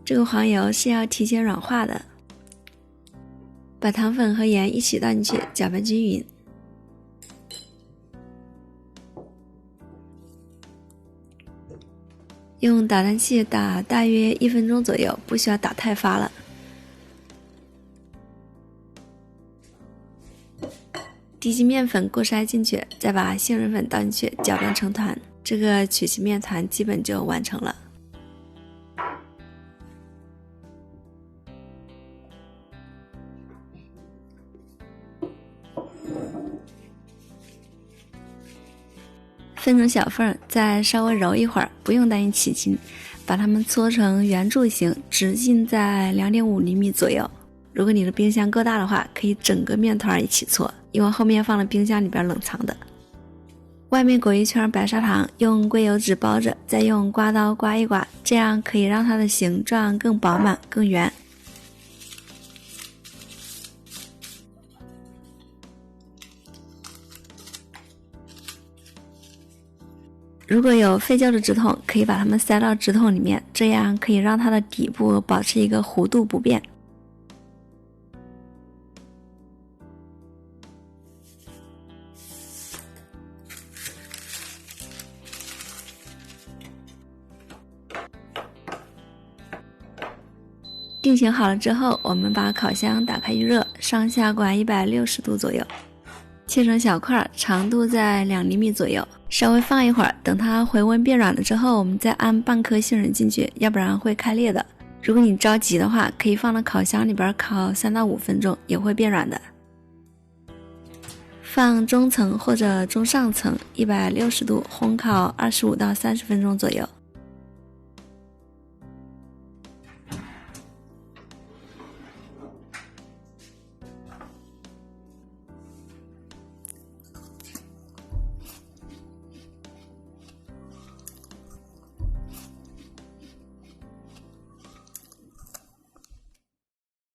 这个黄油是要提前软化的。把糖粉和盐一起倒进去，搅拌均匀。用打蛋器打大约1分钟左右，不需要打太发了。低筋面粉过筛进去，再把杏仁粉倒进去，搅拌成团。这个曲奇面团基本就完成了。分成小份，再稍微揉一会儿，不用担心起筋，把它们搓成圆柱形，直径在2.5厘米左右。如果你的冰箱够大的话，可以整个面团一起搓，因为后面放了冰箱里边冷藏的。外面裹一圈白砂糖，用硅油纸包着，再用刮刀刮一刮，这样可以让它的形状更饱满、更圆。如果有废旧的纸筒，可以把它们塞到纸筒里面，这样可以让它的底部保持一个弧度不变。定型好了之后，我们把烤箱打开预热，上下管160度左右，切成小块，长度在2厘米左右。稍微放一会儿，等它回温变软了之后，我们再按半颗杏仁进去，要不然会开裂的。如果你着急的话，可以放到烤箱里边烤3到5分钟，也会变软的。放中层或者中上层，160度烘烤25到30分钟左右。